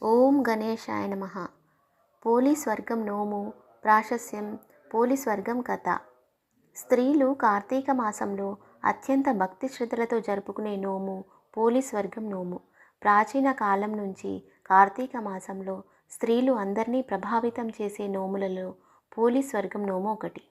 ఓం గణేశాయ నమః. పోలీస్ వర్గం నోము ప్రాశస్యం. పోలీస్ వర్గం కథ. స్త్రీలు కార్తీక మాసంలో అత్యంత భక్తి శ్రద్ధలతో జరుపుకునే నోము పోలీస్ వర్గం నోము. ప్రాచీన కాలం నుంచి కార్తీక మాసంలో స్త్రీలు అందరినీ ప్రభావితం చేసే నోములలో పోలీస్ వర్గం నోము ఒకటి.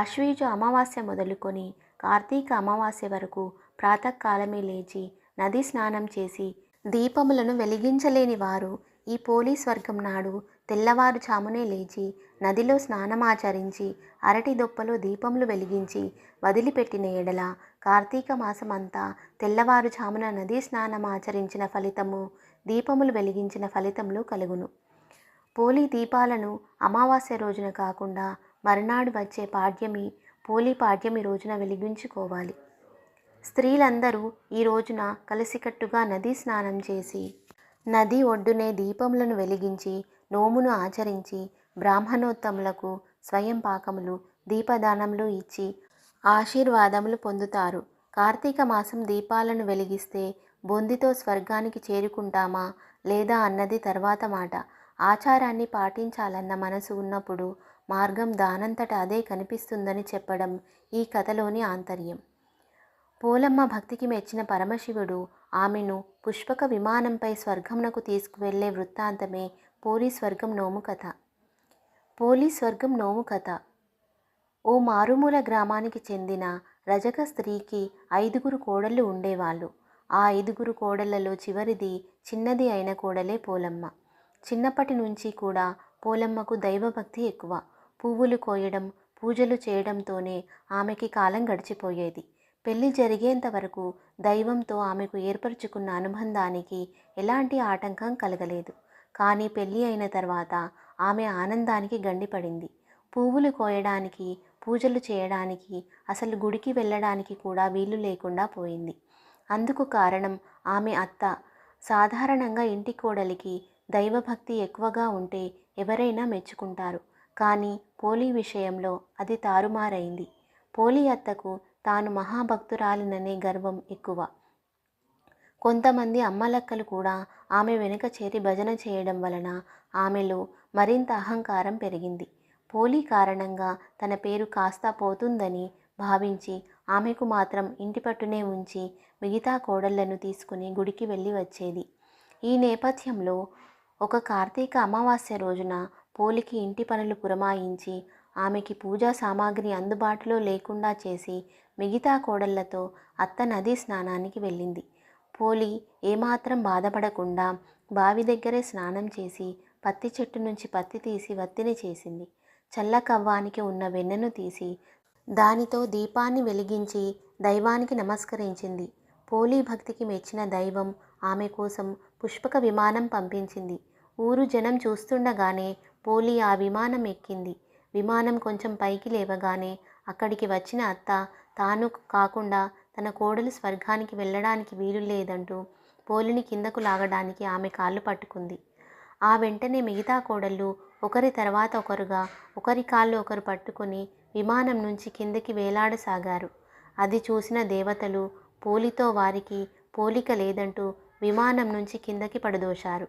ఆశ్వయుజ అమావాస్య మొదలుకొని కార్తీక అమావాస్య వరకు ప్రాతకాలమే లేచి నది స్నానం చేసి దీపములను వెలిగించలేని వారు ఈ పోలీస్ వర్గం నాడు తెల్లవారుజామునే లేచి నదిలో స్నానమాచరించి అరటి దొప్పలో దీపములు వెలిగించి వదిలిపెట్టిన ఎడల కార్తీక మాసమంతా తెల్లవారుజామున నదీ స్నానమాచరించిన ఫలితము, దీపములు వెలిగించిన ఫలితములు కలుగును. పోలీ దీపాలను అమావాస్య రోజున కాకుండా మరునాడు వచ్చే పాడ్యమి, పోలీ పాడ్యమి రోజున వెలిగించుకోవాలి. స్త్రీలందరూ ఈ రోజున కలిసికట్టుగా నదీ స్నానం చేసి నది ఒడ్డునే దీపములను వెలిగించి నోమును ఆచరించి బ్రాహ్మణోత్తములకు స్వయం పాకములు, దీపదానములు ఇచ్చి ఆశీర్వాదములు పొందుతారు. కార్తీక మాసం దీపాలను వెలిగిస్తే బొందితో స్వర్గానికి చేరుకుంటామా లేదా అన్నది తర్వాత మాట. ఆచారాన్ని పాటించాలన్న మనసు ఉన్నప్పుడు మార్గం దానంతట అదే కనిపిస్తుందని చెప్పడం ఈ కథలోని ఆంతర్యం. పోలమ్మ భక్తికి మెచ్చిన పరమశివుడు ఆమెను పుష్పక విమానంపై స్వర్గమునకు తీసుకువెళ్లే వృత్తాంతమే పోలీస్ వర్గం నోము కథ. పోలీస్ వర్గం నోము కథ. ఓ మారుమూల గ్రామానికి చెందిన రజక స్త్రీకి 5 కోడళ్ళు ఉండేవాళ్ళు. ఆ 5 కోడళ్లలో చివరిది చిన్నది అయిన కోడలే పోలమ్మ. చిన్నప్పటి నుంచి కూడా పోలమ్మకు దైవభక్తి ఎక్కువ. పువ్వులు కోయడం, పూజలు చేయడంతోనే ఆమెకి కాలం గడిచిపోయేది. పెళ్లి జరిగేంత వరకు దైవంతో ఆమెకు ఏర్పరచుకున్న అనుబంధానికి ఎలాంటి ఆటంకం కలగలేదు. కానీ పెళ్లి అయిన తర్వాత ఆమె ఆనందానికి గండిపడింది. పువ్వులు కోయడానికి, పూజలు చేయడానికి, అసలు గుడికి వెళ్ళడానికి కూడా వీలు లేకుండా పోయింది. అందుకు కారణం ఆమె అత్త. సాధారణంగా ఇంటి కోడలికి దైవభక్తి ఎక్కువగా ఉంటే ఎవరైనా మెచ్చుకుంటారు. కానీ పోలీ విషయంలో అది తారుమారైంది. పోలీ అత్తకు తాను మహాభక్తురాలిననే గర్వం ఎక్కువ. కొంతమంది అమ్మలక్కలు కూడా ఆమె వెనుక చేరి భజన చేయడం వలన ఆమెలో మరింత అహంకారం పెరిగింది. పోలీ కారణంగా తన పేరు కాస్త పోతుందని భావించి ఆమెకు మాత్రం ఇంటి పట్టునే ఉంచి మిగతా కోడళ్లను తీసుకుని గుడికి వెళ్ళి వచ్చేది. ఈ నేపథ్యంలో ఒక కార్తీక అమావాస్య రోజున పోలికి ఇంటి పనులు పురమాయించి ఆమెకి పూజా సామాగ్రి అందుబాటులో లేకుండా చేసి మిగతా కోడళ్లతో అత్త నదీ స్నానానికి వెళ్ళింది. పోలి ఏమాత్రం బాధపడకుండా బావి దగ్గరే స్నానం చేసి పత్తి చెట్టు నుంచి పత్తి తీసి వత్తిని చేసింది. చల్లకవ్వానికి ఉన్న వెన్నను తీసి దానితో దీపాన్ని వెలిగించి దైవానికి నమస్కరించింది. పోలీ భక్తికి మెచ్చిన దైవం ఆమె కోసం పుష్పక విమానం పంపించింది. ఊరు జనం చూస్తుండగానే పోలీ ఆ విమానం ఎక్కింది. విమానం కొంచెం పైకి లేవగానే అక్కడికి వచ్చిన అత్త తాను కాకుండా తన కోడలు స్వర్గానికి వెళ్ళడానికి వీలు లేదంటూ పోలిని కిందకు లాగడానికి ఆమె కాళ్ళు పట్టుకుంది. ఆ వెంటనే మిగతా కోడళ్ళు ఒకరి తర్వాత ఒకరుగా ఒకరి కాళ్ళు ఒకరు పట్టుకొని విమానం నుంచి కిందకి వేలాడసాగారు. అది చూసిన దేవతలు పోలితో వారికి పోలిక లేదంటూ విమానం నుంచి కిందకి పడదోశారు.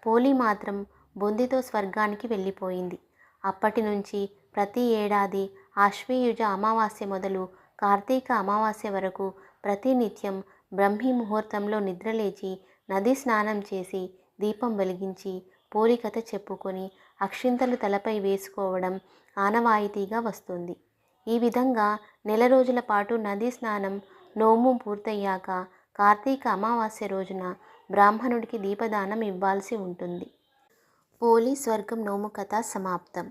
పోలి మాత్రం బొందితో స్వర్గానికి వెళ్ళిపోయింది. అప్పటి నుంచి ప్రతి ఏడాది ఆశ్వయుజ అమావాస్య మొదలు కార్తీక అమావాస్య వరకు ప్రతినిత్యం బ్రహ్మీ ముహూర్తంలో నిద్రలేచి నది స్నానం చేసి దీపం వెలిగించి పోలి కథ చెప్పుకొని అక్షింతలు తలపై వేసుకోవడం ఆనవాయితీగా వస్తుంది. ఈ విధంగా నెల రోజుల పాటు నదీ స్నానం నోము పూర్తయ్యాక కార్తీక అమావాస్య రోజున బ్రాహ్మణుడికి దీపదానం ఇవ్వాల్సి ఉంటుంది. పోలీస్ వర్గం నోము కథ సమాప్తం.